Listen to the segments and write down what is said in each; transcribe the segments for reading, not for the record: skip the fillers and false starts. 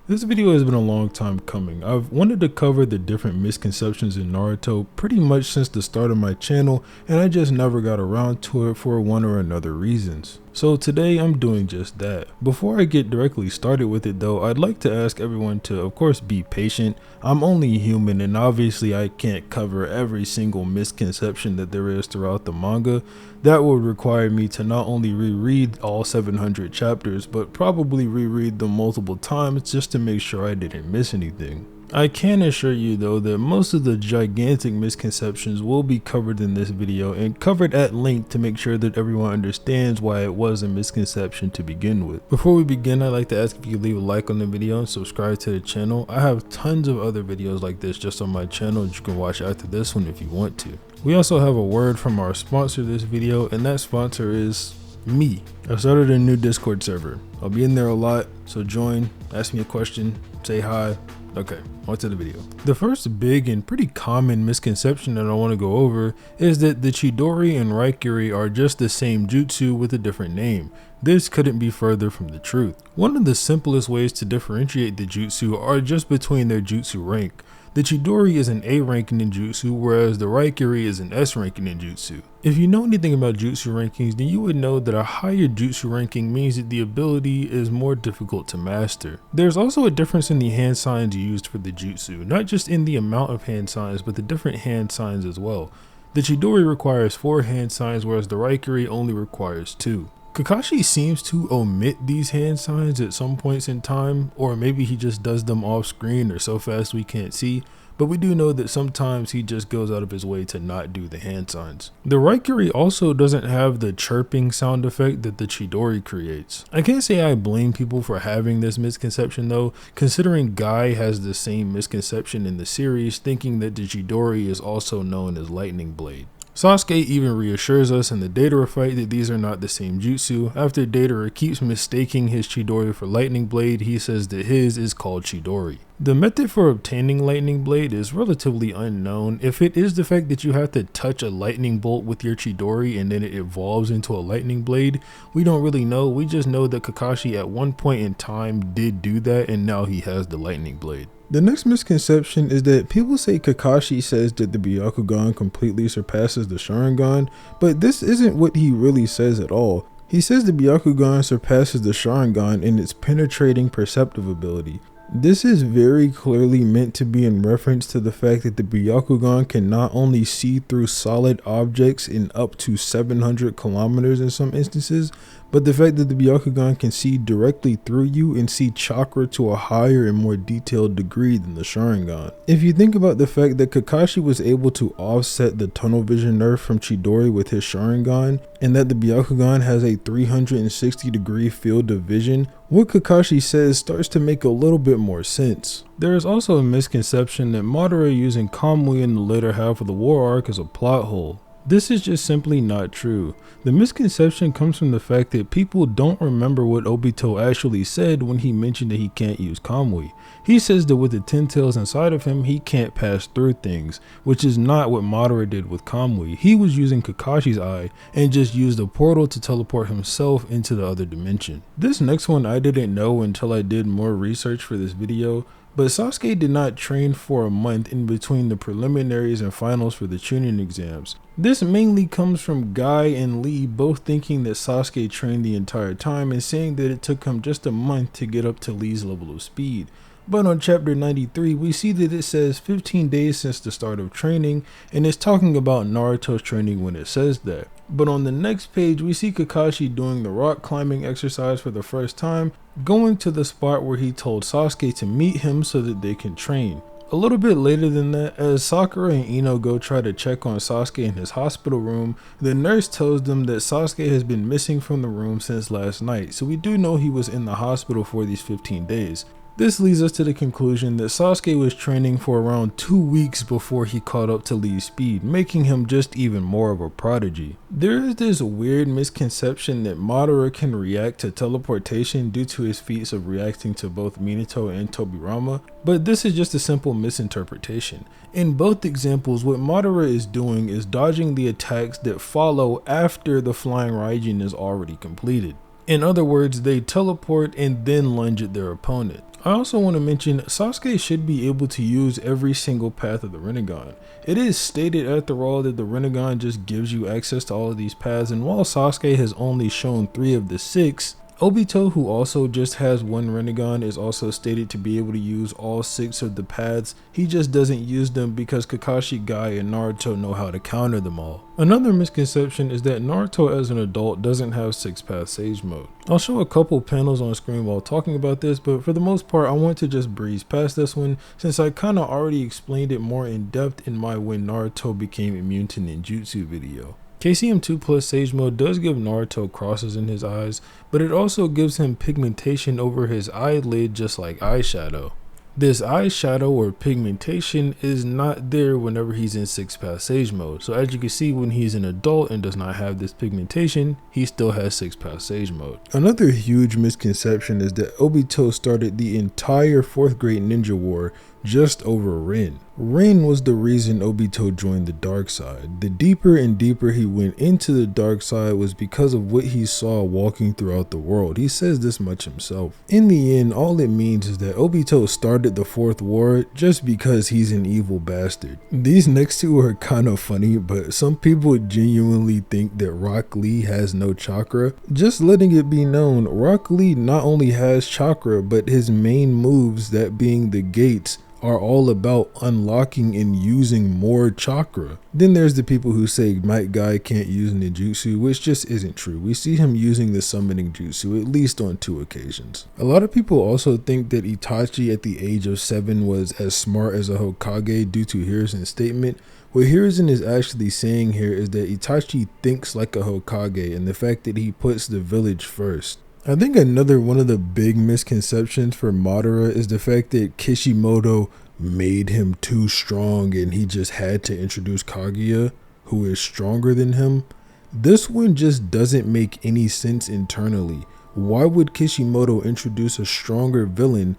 This video has been a long time coming. I've wanted to cover the different misconceptions in Naruto pretty much since the start of my channel, and I just never got around to it for one or another reasons. So today I'm doing just that. Before I get directly started with it though, I'd like to ask everyone to of course be patient. I'm only human and obviously I can't cover every single misconception that there is throughout the manga. That would require me to not only reread all 700 chapters, but probably reread them multiple times just to make sure I didn't miss anything. I can assure you though that most of the gigantic misconceptions will be covered in this video and covered at length to make sure that everyone understands why it was a misconception to begin with. Before we begin, I'd like to ask if you leave a like on the video and subscribe to the channel. I have tons of other videos like this just on my channel that you can watch after this one if you want to. We also have a word from our sponsor this video, and that sponsor is me. I started a new Discord server. I'll be in there a lot, so join, ask me a question, say hi. Okay, on to the video. The first big and pretty common misconception that I want to go over is that the Chidori and Raikiri are just the same jutsu with a different name. This couldn't be further from the truth. One of the simplest ways to differentiate the jutsu are just between their jutsu rank. The Chidori is an A rank ninjutsu, whereas the Raikiri is an S rank ninjutsu. If you know anything about jutsu rankings, then you would know that a higher jutsu ranking means that the ability is more difficult to master. There's also a difference in the hand signs used for the jutsu, not just in the amount of hand signs, but the different hand signs as well. The Chidori requires 4 hand signs, whereas the Raikiri only requires 2. Kakashi seems to omit these hand signs at some points in time, or maybe he just does them off screen or so fast we can't see, but we do know that sometimes he just goes out of his way to not do the hand signs. The Raikiri also doesn't have the chirping sound effect that the Chidori creates. I can't say I blame people for having this misconception though, considering Guy has the same misconception in the series, thinking that the Chidori is also known as Lightning Blade. Sasuke even reassures us in the Deidara fight that these are not the same jutsu. After Deidara keeps mistaking his Chidori for Lightning Blade, he says that his is called Chidori. The method for obtaining Lightning Blade is relatively unknown. If it is the fact that you have to touch a lightning bolt with your Chidori and then it evolves into a lightning blade, we don't really know. We just know that Kakashi at one point in time did do that and now he has the lightning blade. The next misconception is that people say Kakashi says that the Byakugan completely surpasses the Sharingan, but this isn't what he really says at all. He says the Byakugan surpasses the Sharingan in its penetrating perceptive ability. This is very clearly meant to be in reference to the fact that the Byakugan can not only see through solid objects in up to 700 kilometers in some instances, but the fact that the Byakugan can see directly through you and see chakra to a higher and more detailed degree than the Sharingan. If you think about the fact that Kakashi was able to offset the tunnel vision nerf from Chidori with his Sharingan, and that the Byakugan has a 360 degree field of vision, what Kakashi says starts to make a little bit more sense. There is also a misconception that Madara using Kamui in the later half of the war arc is a plot hole. This is just simply not true. The misconception comes from the fact that people don't remember what Obito actually said when he mentioned that he can't use Kamui. He says that with the 10 tails inside of him, he can't pass through things, which is not what Madara did with Kamui. He was using Kakashi's eye and just used a portal to teleport himself into the other dimension. This next one I didn't know until I did more research for this video, but Sasuke did not train for a month in between the preliminaries and finals for the Chunin exams. This mainly comes from Guy and Lee both thinking that Sasuke trained the entire time and saying that it took him just a month to get up to Lee's level of speed. But on chapter 93, we see that it says 15 days since the start of training, and it's talking about Naruto's training when it says that. But on the next page, we see Kakashi doing the rock climbing exercise for the first time, going to the spot where he told Sasuke to meet him so that they can train. A little bit later than that, as Sakura and Ino go try to check on Sasuke in his hospital room, the nurse tells them that Sasuke has been missing from the room since last night, so we do know he was in the hospital for these 15 days. This leads us to the conclusion that Sasuke was training for around 2 weeks before he caught up to Lee's speed, making him just even more of a prodigy. There is this weird misconception that Madara can react to teleportation due to his feats of reacting to both Minato and Tobirama, but this is just a simple misinterpretation. In both examples, what Madara is doing is dodging the attacks that follow after the flying Raijin is already completed. In other words, they teleport and then lunge at their opponent. I also want to mention Sasuke should be able to use every single path of the Rinnegan. It is stated after all that the Rinnegan just gives you access to all of these paths, and while Sasuke has only shown 3 of the 6, Obito, who also just has 1 Rinnegan, is also stated to be able to use all 6 of the paths. He just doesn't use them because Kakashi, Guy, and Naruto know how to counter them all. Another misconception is that Naruto as an adult doesn't have 6-path Sage Mode. I'll show a couple panels on screen while talking about this, but for the most part I want to just breeze past this one since I kinda already explained it more in depth in my When Naruto Became Immune to Ninjutsu video. KCM 2 Plus Sage Mode does give Naruto crosses in his eyes, but it also gives him pigmentation over his eyelid just like eyeshadow. This eyeshadow or pigmentation is not there whenever he's in 6-path Sage Mode, so as you can see when he's an adult and does not have this pigmentation, he still has 6-path Sage Mode. Another huge misconception is that Obito started the entire 4th grade ninja war just over Rin. Rin was the reason Obito joined the dark side. The deeper and deeper he went into the dark side was because of what he saw walking throughout the world. He says this much himself. In the end, all it means is that Obito started the 4th war just because he's an evil bastard. These next two are kind of funny, but some people genuinely think that Rock Lee has no chakra. Just letting it be known, Rock Lee not only has chakra, but his main moves, that being the gates, are all about unlocking and using more chakra. Then there's the people who say Might Guy can't use ninjutsu, which just isn't true. We see him using the summoning jutsu at least on 2 occasions. A lot of people also think that Itachi at the age of 7 was as smart as a Hokage due to Hiruzen's statement. What Hiruzen is actually saying here is that Itachi thinks like a Hokage and the fact that he puts the village first. I think another one of the big misconceptions for Madara is the fact that Kishimoto made him too strong and he just had to introduce Kaguya, who is stronger than him. This one just doesn't make any sense internally. Why would Kishimoto introduce a stronger villain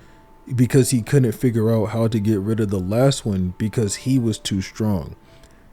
because he couldn't figure out how to get rid of the last one because he was too strong?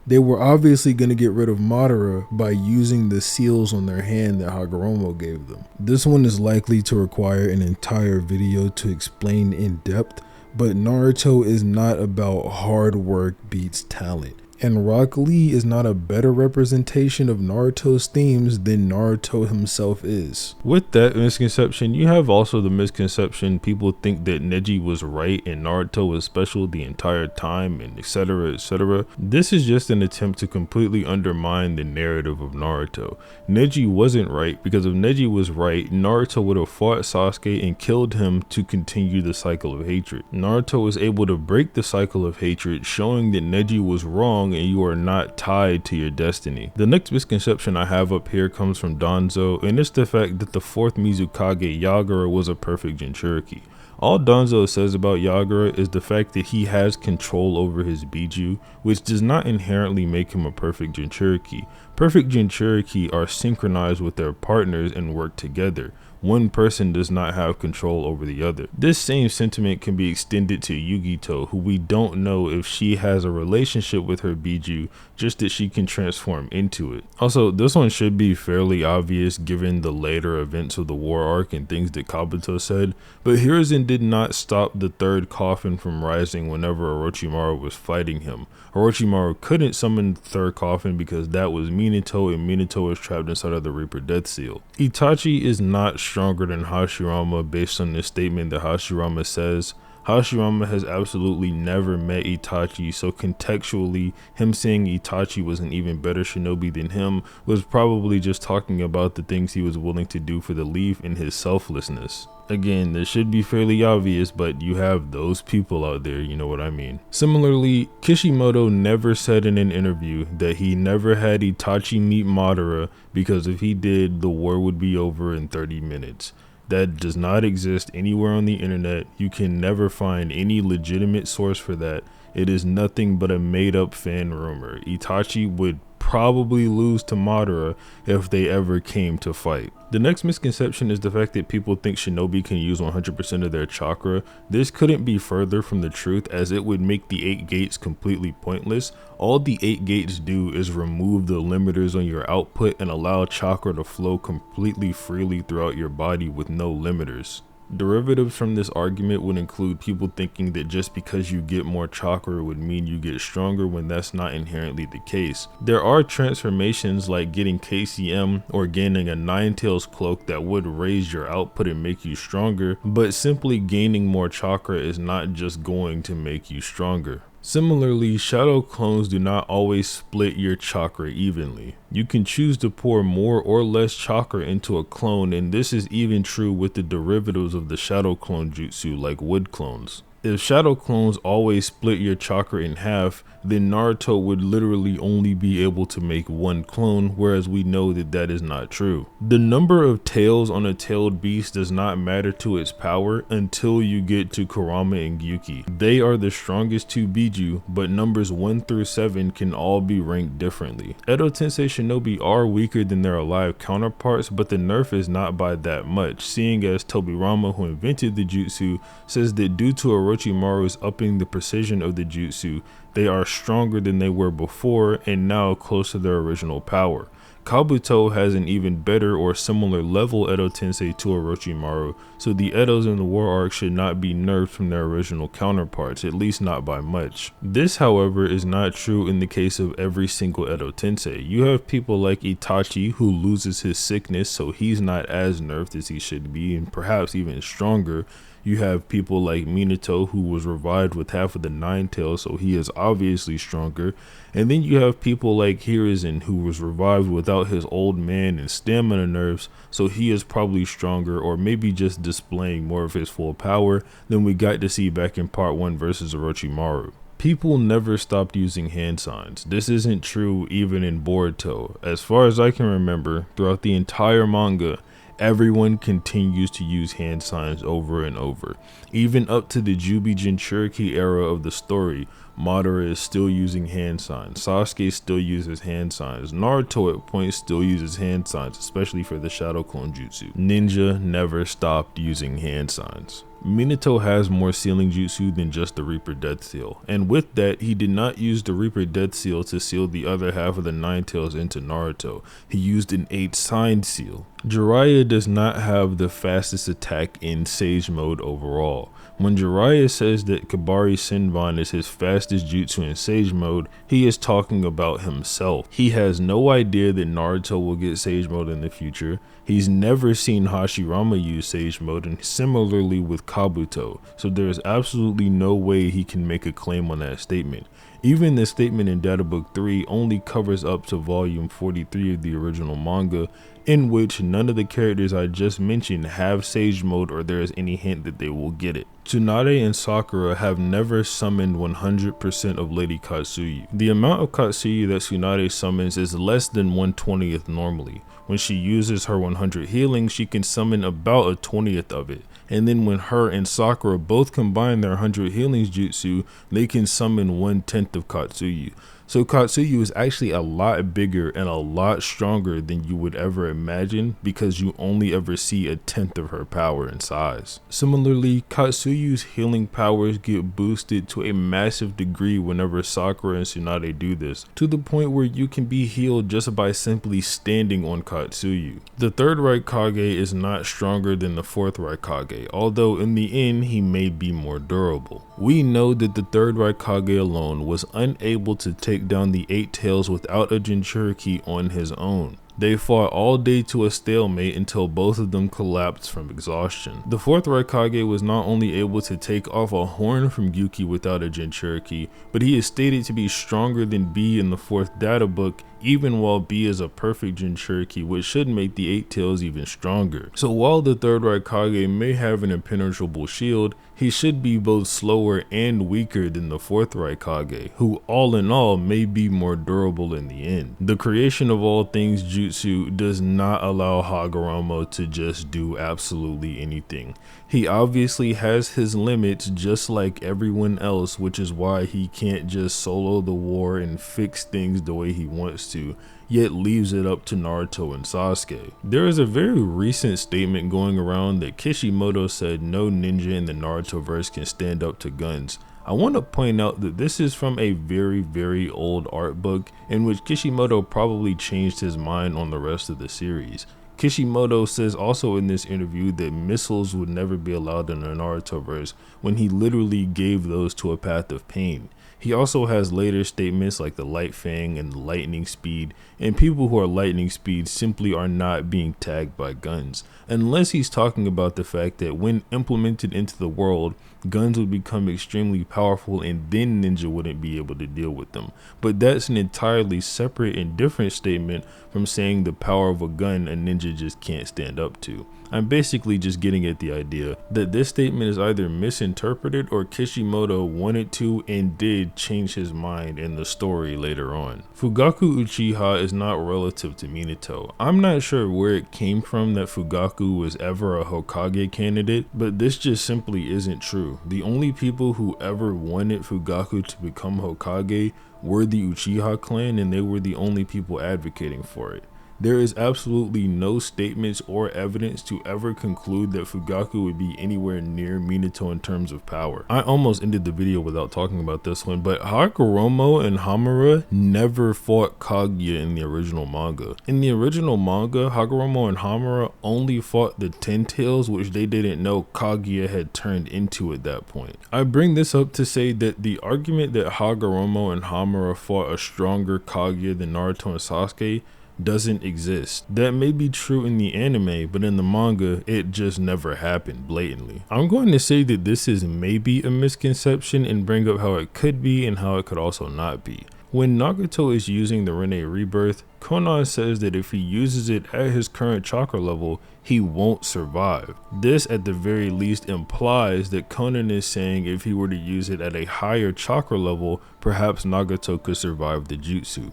They were obviously going to get rid of Madara by using the seals on their hand that Hagoromo gave them. This one is likely to require an entire video to explain in depth, but Naruto is not about hard work beats talent. And Rock Lee is not a better representation of Naruto's themes than Naruto himself is. With that misconception, you have also the misconception people think that Neji was right and Naruto was special the entire time and etc etc. This is just an attempt to completely undermine the narrative of Naruto. Neji wasn't right because if Neji was right, Naruto would have fought Sasuke and killed him to continue the cycle of hatred. Naruto was able to break the cycle of hatred, showing that Neji was wrong and you are not tied to your destiny. The next misconception I have up here comes from Danzo, and it's the fact that the 4th Mizukage Yagura was a perfect Jinchuriki. All Danzo says about Yagura is the fact that he has control over his Biju, which does not inherently make him a perfect Jinchuriki. Perfect Jinchuriki are synchronized with their partners and work together. One person does not have control over the other. This same sentiment can be extended to Yugito, who we don't know if she has a relationship with her Biju, just that she can transform into it. Also, this one should be fairly obvious given the later events of the war arc and things that Kabuto said, but Hiruzen did not stop the 3rd coffin from rising whenever Orochimaru was fighting him. Orochimaru couldn't summon the 3rd coffin because that was Minato, and Minato was trapped inside of the Reaper Death Seal. Itachi is not stronger than Hashirama based on this statement that Hashirama says. Hashirama has absolutely never met Itachi, so contextually, him saying Itachi was an even better shinobi than him was probably just talking about the things he was willing to do for the Leaf and his selflessness. Again, this should be fairly obvious, but you have those people out there, you know what I mean. Similarly, Kishimoto never said in an interview that he never had Itachi meet Madara because if he did, the war would be over in 30 minutes. That does not exist anywhere on the internet. You can never find any legitimate source for that. It is nothing but a made up fan rumor. Itachi would probably lose to Madara if they ever came to fight. The next misconception is the fact that people think shinobi can use 100% of their chakra. This couldn't be further from the truth, as it would make the 8 gates completely pointless. All the 8 gates do is remove the limiters on your output and allow chakra to flow completely freely throughout your body with no limiters. Derivatives from this argument would include people thinking that just because you get more chakra would mean you get stronger, when that's not inherently the case. There are transformations like getting KCM or gaining a Ninetales cloak that would raise your output and make you stronger, but simply gaining more chakra is not just going to make you stronger. Similarly, shadow clones do not always split your chakra evenly. You can choose to pour more or less chakra into a clone, and this is even true with the derivatives of the shadow clone jutsu like wood clones. If shadow clones always split your chakra in half, then Naruto would literally only be able to make one clone, whereas we know that that is not true. The number of tails on a tailed beast does not matter to its power until you get to Kurama and Gyuki. They are the strongest 2 Biju, but numbers 1 through 7 can all be ranked differently. Edo Tensei shinobi are weaker than their alive counterparts, but the nerf is not by that much, seeing as Tobirama, who invented the jutsu, says that due to Orochimaru's upping the precision of the jutsu, they are stronger than they were before and now close to their original power. Kabuto has an even better or similar level Edo Tensei to Orochimaru, so the Edos in the war arc should not be nerfed from their original counterparts, at least not by much. This, however, is not true in the case of every single Edo Tensei. You have people like Itachi, who loses his sickness, so he's not as nerfed as he should be, and perhaps even stronger. You have people like Minato, who was revived with half of the Ninetales, so he is obviously stronger. And then you have people like Hiruzen, who was revived without his old man and stamina nerfs, so he is probably stronger, or maybe just displaying more of his full power than we got to see back in part 1 versus Orochimaru. People never stopped using hand signs. This isn't true even in Boruto. As far as I can remember, throughout the entire manga, everyone continues to use hand signs over and over. Even up to the Jubi Jinchuriki era of the story, Madara is still using hand signs. Sasuke still uses hand signs. Naruto at points still uses hand signs, especially for the Shadow Clone Jutsu. Ninja never stopped using hand signs. Minato has more sealing jutsu than just the Reaper Death Seal, and with that, he did not use the Reaper Death Seal to seal the other half of the Ninetales into Naruto. He used an 8-sign seal. Jiraiya does not have the fastest attack in Sage Mode overall. When Jiraiya says that Kabari Senbon is his fastest jutsu in Sage Mode, he is talking about himself. He has no idea that Naruto will get Sage Mode in the future. He's never seen Hashirama use Sage Mode, and similarly with Kabuto, so there is absolutely no way he can make a claim on that statement. Even the statement in Data Book 3 only covers up to volume 43 of the original manga, in which none of the characters I just mentioned have Sage Mode or there is any hint that they will get it. Tsunade and Sakura have never summoned 100% of Lady Katsuyu. The amount of Katsuyu that Tsunade summons is less than 1/20th normally. When she uses her 100 healing, she can summon about a 20th of it. And then when her and Sakura both combine their 100 healings jutsu, they can summon 1/10 of Katsuyu. So Katsuyu is actually a lot bigger and a lot stronger than you would ever imagine, because you only ever see 1/10 of her power and size. Similarly, Katsuyu's healing powers get boosted to a massive degree whenever Sakura and Tsunade do this, to the point where you can be healed just by simply standing on Katsuyu. The third Raikage is not stronger than the fourth Raikage, although in the end he may be more durable. We know that the third Raikage alone was unable to take down the 8 tails without a Jinchuriki on his own. They fought all day to a stalemate until both of them collapsed from exhaustion. The fourth Raikage was not only able to take off a horn from Gyuki without a Jinchuriki, but he is stated to be stronger than B in the fourth data book, even while B is a perfect Jinchuriki, which should make the 8 tails even stronger. So while the third Raikage may have an impenetrable shield, he should be both slower and weaker than the fourth Raikage, who all in all may be more durable in the end. The creation of all things jutsu does not allow Hagoromo to just do absolutely anything. He obviously has his limits just like everyone else, which is why he can't just solo the war and fix things the way he wants to, yet leaves it up to Naruto and Sasuke. There is a very recent statement going around that Kishimoto said no ninja in the Naruto verse can stand up to guns. I want to point out that this is from a very old art book in which Kishimoto probably changed his mind on the rest of the series. Kishimoto says also in this interview that missiles would never be allowed in the Narutoverse when he literally gave those to a path of pain. He also has later statements like the light fang and the lightning speed, and people who are lightning speed simply are not being tagged by guns, unless he's talking about the fact that when implemented into the world, guns would become extremely powerful and then ninja wouldn't be able to deal with them. But that's an entirely separate and different statement from saying the power of a gun a ninja just can't stand up to. I'm basically just getting at the idea that this statement is either misinterpreted or Kishimoto wanted to and did change his mind in the story later on. Fugaku Uchiha is not relative to Minato. I'm not sure where it came from that Fugaku was ever a Hokage candidate, but this just simply isn't true. The only people who ever wanted Fugaku to become Hokage were the Uchiha clan, and they were the only people advocating for it. There is absolutely no statements or evidence to ever conclude that Fugaku would be anywhere near Minato in terms of power. I almost ended the video without talking about this one, but Hagoromo and Hamura never fought Kaguya in the original manga. In the original manga, Hagoromo and Hamura only fought the Ten Tails, which they didn't know Kaguya had turned into at that point. I bring this up to say that the argument that Hagoromo and Hamura fought a stronger Kaguya than Naruto and Sasuke doesn't exist. That may be true in the anime, but in the manga, it just never happened blatantly. I'm going to say that this is maybe a misconception and bring up how it could be and how it could also not be. When Nagato is using the Rinne Rebirth, Konan says that if he uses it at his current chakra level, he won't survive. This at the very least implies that Konan is saying if he were to use it at a higher chakra level, perhaps Nagato could survive the jutsu.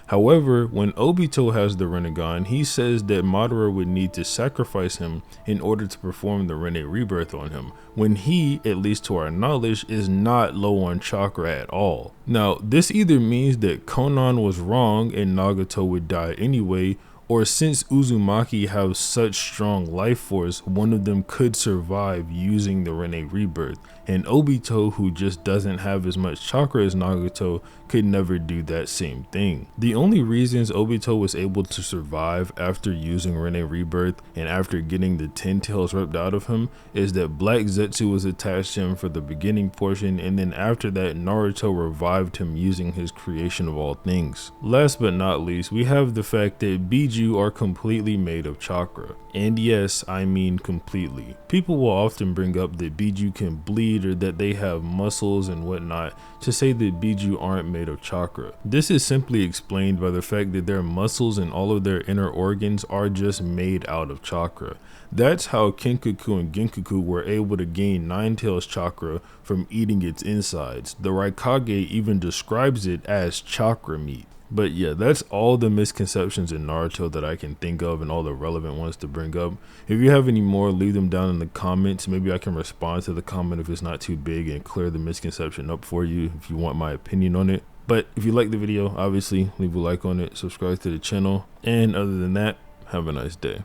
However, when Obito has the Rinnegan, he says that Madara would need to sacrifice him in order to perform the Rinne Rebirth on him, when he, at least to our knowledge, is not low on chakra at all. Now, this either means that Konan was wrong and Nagato would die anyway, or since Uzumaki have such strong life force, one of them could survive using the Rinne Rebirth, and Obito, who just doesn't have as much chakra as Nagato, could never do that same thing. The only reasons Obito was able to survive after using Rinne Rebirth and after getting the 10 tails ripped out of him is that Black Zetsu was attached to him for the beginning portion, and then after that Naruto revived him using his creation of all things. Last but not least, we have the fact that Biju are completely made of chakra. And yes, I mean completely. People will often bring up that Biju can bleed or that they have muscles and whatnot to say that Biju aren't made of chakra. This is simply explained by the fact that their muscles and all of their inner organs are just made out of chakra. That's how Kenkaku and Genkaku were able to gain Nine Tails chakra from eating its insides. The Raikage even describes it as chakra meat. But yeah, that's all the misconceptions in Naruto that I can think of and all the relevant ones to bring up. If you have any more, leave them down in the comments. Maybe I can respond to the comment if it's not too big and clear the misconception up for you if you want my opinion on it. But if you like the video, obviously leave a like on it, subscribe to the channel, and other than that, have a nice day.